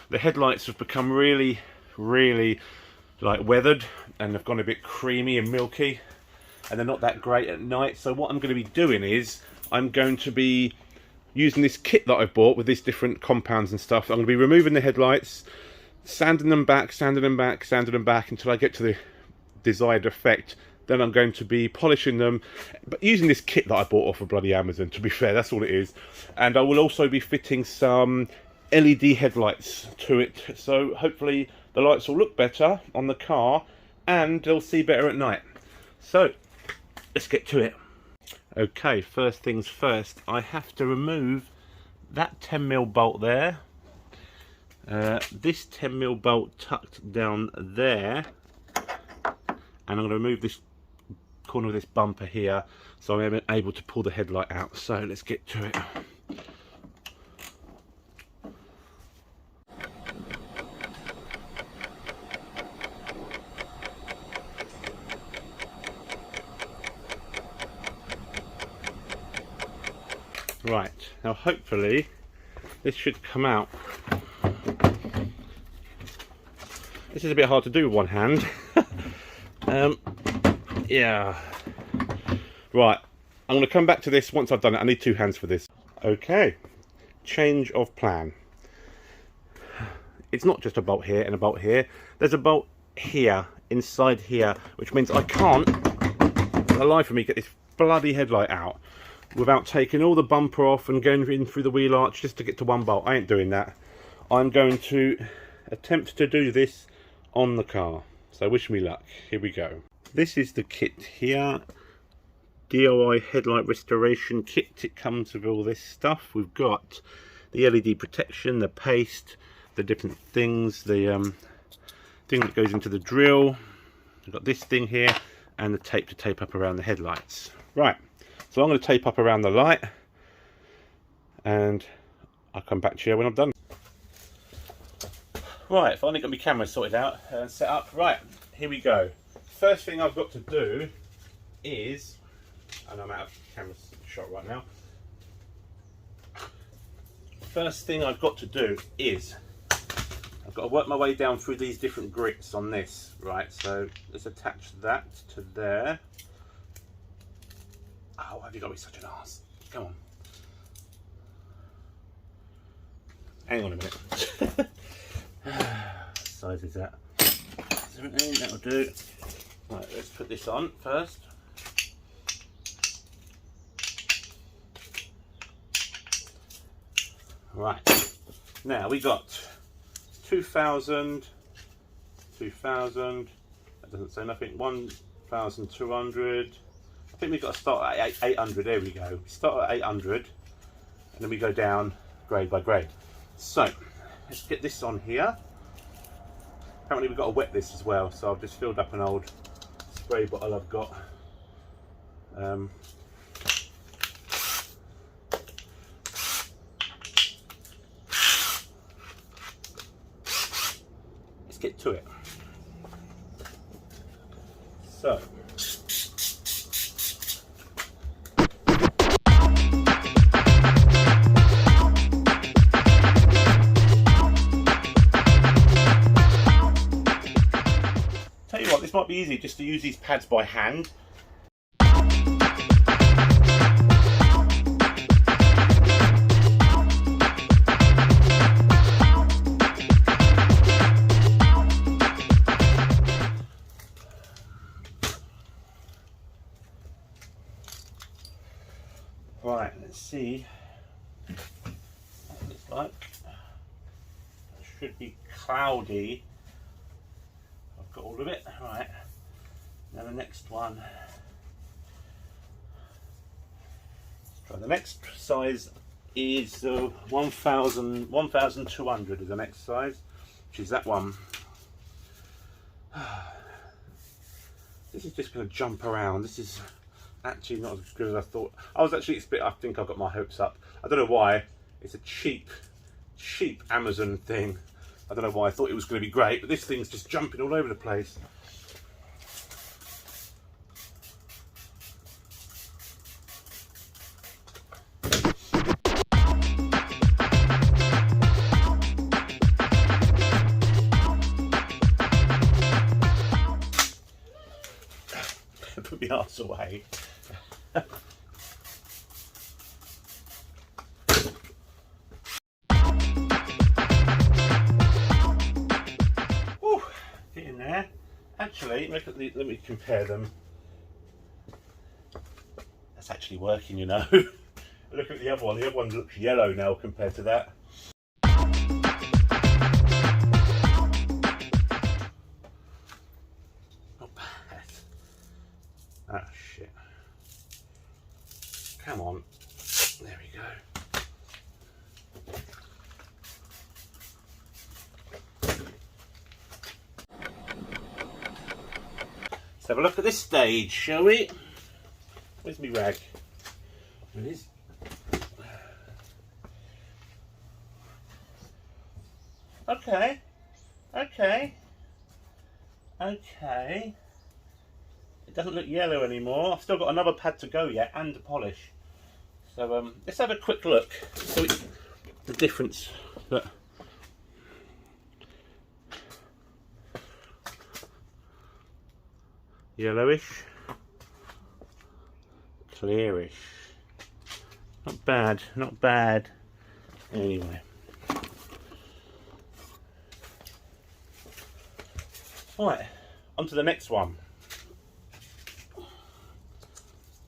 The headlights have become really like weathered, and they've gone a bit creamy and milky, and they're not that great at night. So what I'm going to be doing is I'm going to be using this kit that I've bought with these different compounds and stuff. I'm going to be removing the headlights, sanding them back, sanding them back, sanding them back until I get to the desired effect. Then I'm going to be polishing them, but using this kit that I bought off of bloody Amazon, to be fair, that's all it is. And I will also be fitting some LED headlights to it, so hopefully the lights will look better on the car and they'll see better at night. So let's get to it. Okay, first things first, I have to remove that 10mm bolt there, this 10mm bolt tucked down there, and I'm going to remove this corner of this bumper here so I'm able to pull the headlight out. So let's get to it. Right, now hopefully this should come out. This is a bit hard to do with one hand. Yeah. Right, I'm going to come back to this once I've done it. I need two hands for this. Okay, change of plan. It's not just a bolt here and a bolt here. There's a bolt here, inside here, which means I can't, for the life of me, get this bloody headlight out without taking all the bumper off and going in through the wheel arch just to get to one bolt. I ain't doing that. I'm going to attempt to do this on the car. So wish me luck. Here we go. This is the kit here. DIY headlight restoration kit. It comes with all this stuff. We've got the LED protection, the paste, the different things, the thing that goes into the drill. We've got this thing here and the tape to tape up around the headlights. Right, so I'm going to tape up around the light and I'll come back to you when I'm done. Right, finally got my camera sorted out and set up. Right, here we go. First thing I've got to do is, and I'm out of camera shot right now. First thing I've got to do is I've got to work my way down through these different grits on this. Right, so let's attach that to there. Oh, why have you got to be such an arse? Come on. Hang on a minute. What size is that? 17, that'll do. Right, let's put this on first. Right, now we got 2000, that doesn't say nothing, 1200. I think we've got to start at 800, there we go. We start at 800 and then we go down grade by grade. So, let's get this on here. Apparently we've got to wet this as well, so I've just filled up an old spray bottle I've got. Let's get to it. So, tell you what, this might be easy just to use these pads by hand. Right, let's see what it looks like. It should be cloudy. I've got all of it. Right, now the next one. Let's try the next size is 1200 is the next size, which is that one. This is just going to jump around. This is actually not as good as I thought. I think I got my hopes up. I don't know why. It's a cheap Amazon thing. I don't know why I thought it was going to be great, but this thing's just jumping all over the place. my arse away. Whew, get in there. Actually, look at the, let me compare them. That's actually working, you know. Look at the other one. The other one looks yellow now compared to that. Not bad. Ah, shit. Come on. There we go. Let's have a look at this stage, shall we? Where's my rag? There it is. Okay. Okay. Okay. It doesn't look yellow anymore. I've still got another pad to go yet and to polish. So let's have a quick look. So it's the difference. Look. Yellowish. Clearish. Not bad, not bad. Anyway. Right, on to the next one.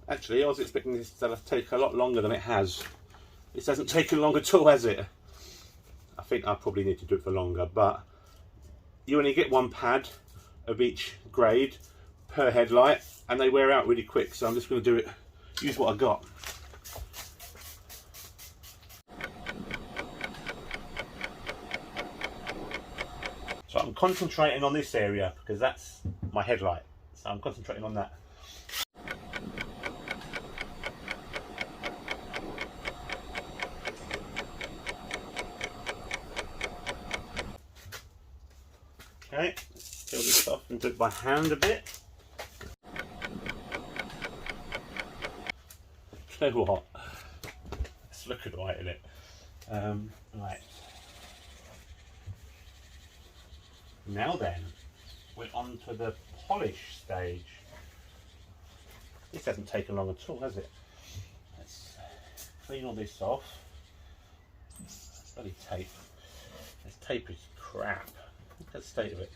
Actually, I was expecting this to take a lot longer than it has. This hasn't taken long at all, has it? I think I probably need to do it for longer, but you only get one pad of each grade per headlight, and they wear out really quick, so I'm just going to do it, use what I got. So I'm concentrating on this area because that's my headlight. So I'm concentrating on that. Okay, let's peel this off and do it by hand a bit. You know what? It's looking right in it. Right. Now then, we're on to the polish stage. This hasn't taken long at all, has it? Let's clean all this off. Bloody tape. This tape is crap. Look at the state of it.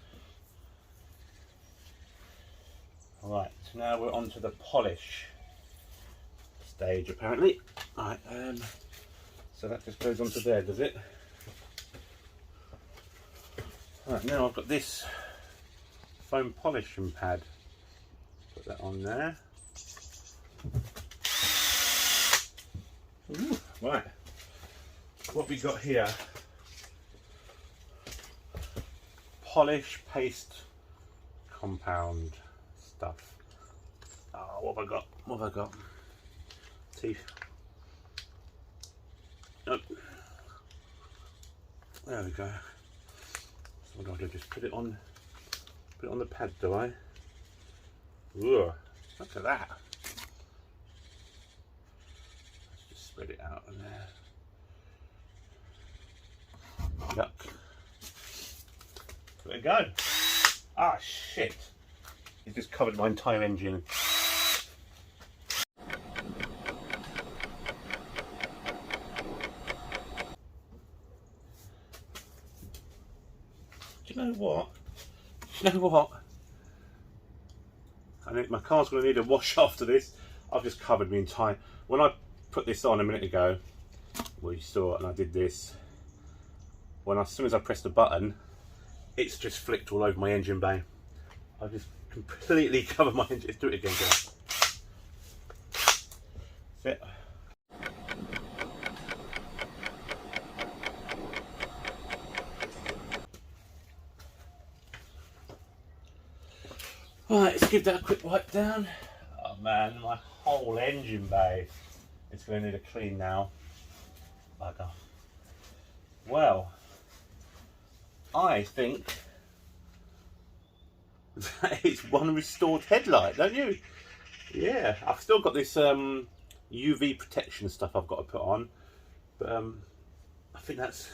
Alright, so now we're on to the polish stage apparently. Alright, so that just goes onto there, does it? Right, now I've got this foam polishing pad. Put that on there. Ooh, right, what we got here? Polish paste compound stuff. Oh, what have I got? What have I got? Teeth. Nope. There we go. So what do I do? Just put it on the pad, do I? Ooh, look at that. Let's just spread it out in there. Yuck. There we go. Ah, shit. It just covered my entire engine. Do you know what? Do you know what? I think my car's going to need a wash after this. I've just covered my entire... When I put this on a minute ago, well, you saw it, and I did this. As soon as I pressed the button, it's just flicked all over my engine bay. I've just completely covered my engine. Let's do it again, guys. That's it. Right, let's give that a quick wipe down. Oh man, my whole engine bay is going to need a clean now. Bugger. Well, I think that is one restored headlight, don't you? Yeah, I've still got this UV protection stuff I've got to put on, but I think that's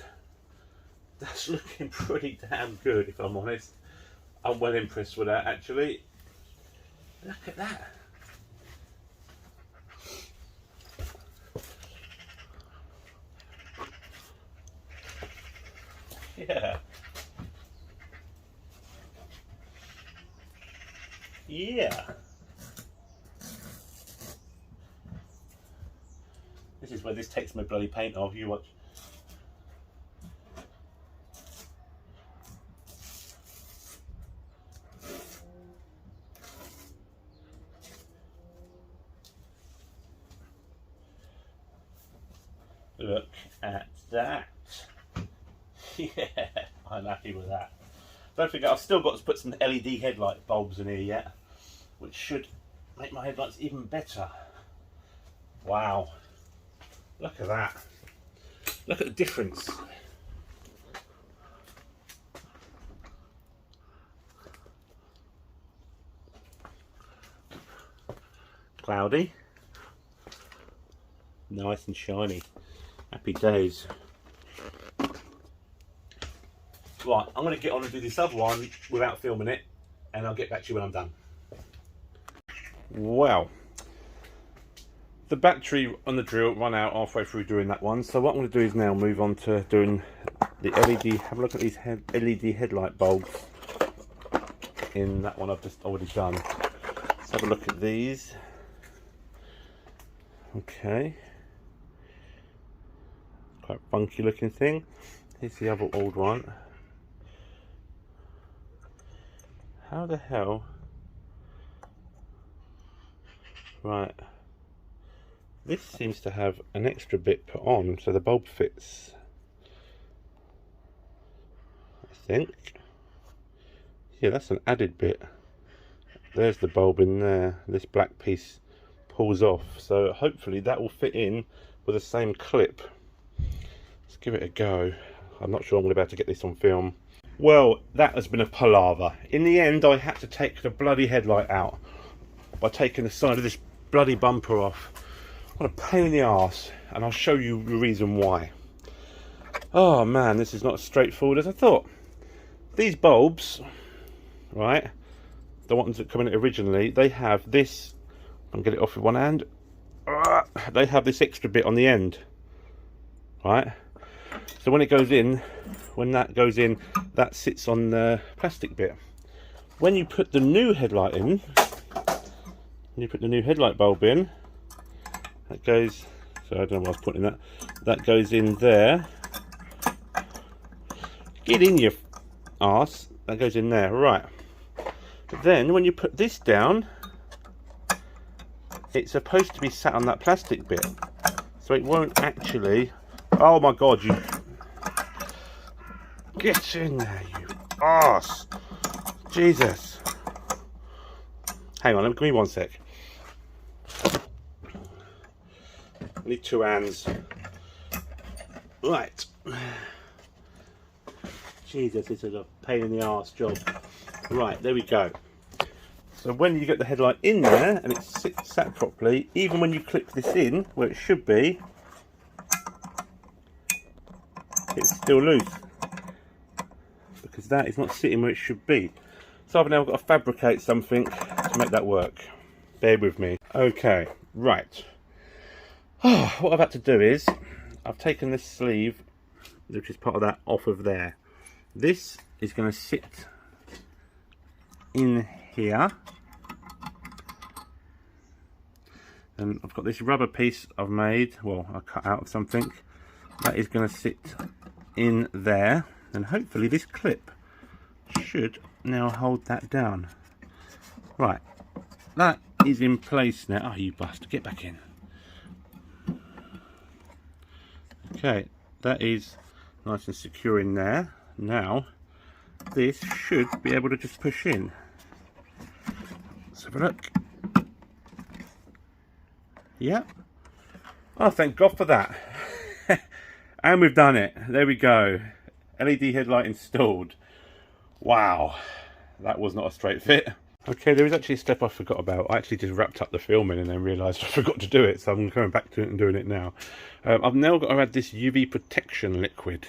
looking pretty damn good, if I'm honest. I'm well impressed with that, actually. Look at that. Yeah. Yeah. This is where this takes my bloody paint off. You watch. Look at that. Yeah, I'm happy with that. Don't forget, I've still got to put some LED headlight bulbs in here yet, which should make my headlights even better. Wow. Look at that. Look at the difference. Cloudy. Nice and shiny. Happy days. Right, I'm going to get on and do this other one without filming it, and I'll get back to you when I'm done. Well, the battery on the drill ran out halfway through doing that one, so what I'm going to do is now move on to doing the LED. Have a look at these LED headlight bulbs in that one I've just already done. Let's have a look at these. Okay. Quite funky looking thing. Here's the other old one. How the hell? Right. This seems to have an extra bit put on so the bulb fits. I think. Yeah, that's an added bit. There's the bulb in there. This black piece pulls off. So hopefully that will fit in with the same clip. Let's give it a go. I'm not sure I'm going to be able to get this on film. Well, that has been a palaver. In the end, I had to take the bloody headlight out by taking the side of this bloody bumper off. What a pain in the arse, and I'll show you the reason why. Oh man, this is not as straightforward as I thought. These bulbs, right, the ones that come in originally, they have this, I'll get it off with one hand, they have this extra bit on the end, right? So when it goes in, when that goes in, that sits on the plastic bit. When you put the new headlight in, you put the new headlight bulb in, that goes, so I don't know why I was putting that, that goes in there. Get in your arse, that goes in there, right. But then when you put this down, it's supposed to be sat on that plastic bit, so it won't actually, oh my god, you get in there, you arse. Jesus. Hang on, give me one sec. I need two hands. Right. Jesus, this is a pain in the arse job. Right, there we go. So when you get the headlight in there and it's sat properly, even when you clip this in where it should be, it's still loose. Because that is not sitting where it should be. So I've now got to fabricate something to make that work. Bear with me. Okay, right. What I've had to do is, I've taken this sleeve, which is part of that, off of there. This is going to sit in here. And I've got this rubber piece I've made, well, I cut out of something. That is going to sit in there. And hopefully this clip should now hold that down. Right, that is in place now. Oh, you bastard, get back in. Okay, that is nice and secure in there. Now, this should be able to just push in. Let's have a look. Yeah. Oh, thank God for that. And we've done it. There we go. LED headlight installed. Wow, that was not a straight fit. Okay, there is actually a step I forgot about. I actually just wrapped up the filming and then realised I forgot to do it, so I'm going back to it and doing it now. I've now got to add this UV protection liquid.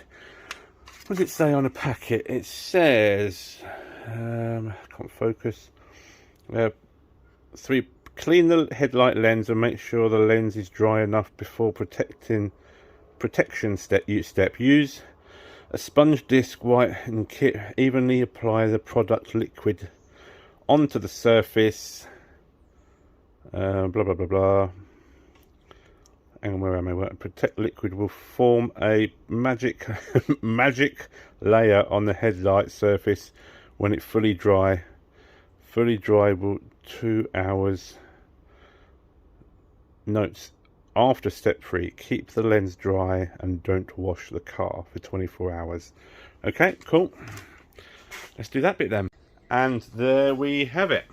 What does it say on the packet? It says, I can't focus. Clean the headlight lens and make sure the lens is dry enough before protection step. Use A sponge disc whitening kit evenly apply the product liquid onto the surface. Blah blah blah blah. And where am I? Protect liquid will form a magic magic layer on the headlight surface when it fully dry. Fully dry will 2 hours. Notes: after step 3, keep the lens dry and don't wash the car for 24 hours. Okay, cool. Let's do that bit then. And there we have it.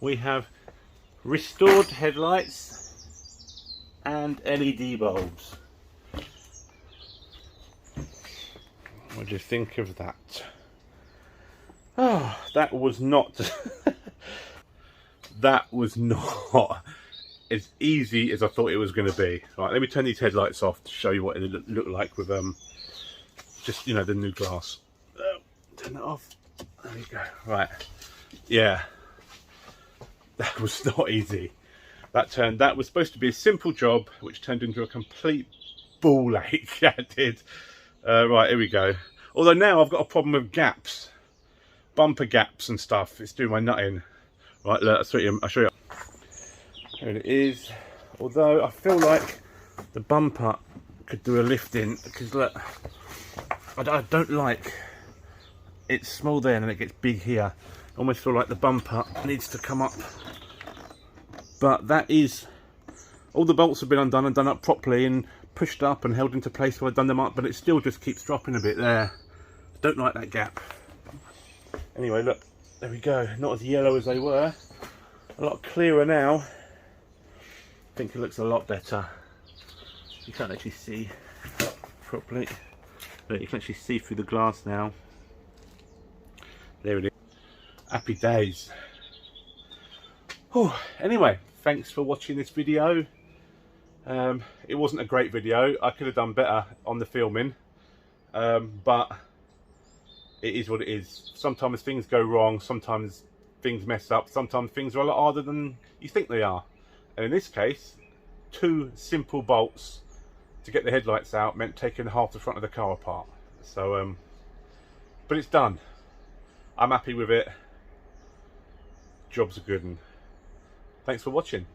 We have restored headlights and LED bulbs. What do you think of that? Oh, that was not that was not as easy as I thought it was going to be. Right, let me turn these headlights off to show you what it looked like with just, you know, the new glass. Turn it off. There we go. Right, yeah, that was not easy. That was supposed to be a simple job, which turned into a complete ball ache. That did. Right, here we go. Although now I've got a problem with gaps, bumper gaps and stuff. It's doing my nutting. Right, look, I'll show you. Here it is. Although I feel like the bumper could do a lifting, because look, I don't like it's small there and then it gets big here. I almost feel like the bumper needs to come up. But that is, all the bolts have been undone and done up properly and pushed up and held into place while I've done them up, but it still just keeps dropping a bit there. Don't like that gap. Anyway, look, there we go. Not as yellow as they were. A lot clearer now. I think it looks a lot better. You can't actually see properly, but you can actually see through the glass now. There it is. Happy days. Oh, anyway, thanks for watching this video. It wasn't a great video. I could have done better on the filming, but it is what it is. Sometimes things go wrong, sometimes things mess up, sometimes things are a lot harder than you think they are. And in this case, 2 simple bolts to get the headlights out meant taking half the front of the car apart. So, but it's done. I'm happy with it. Job's a good one. Thanks for watching.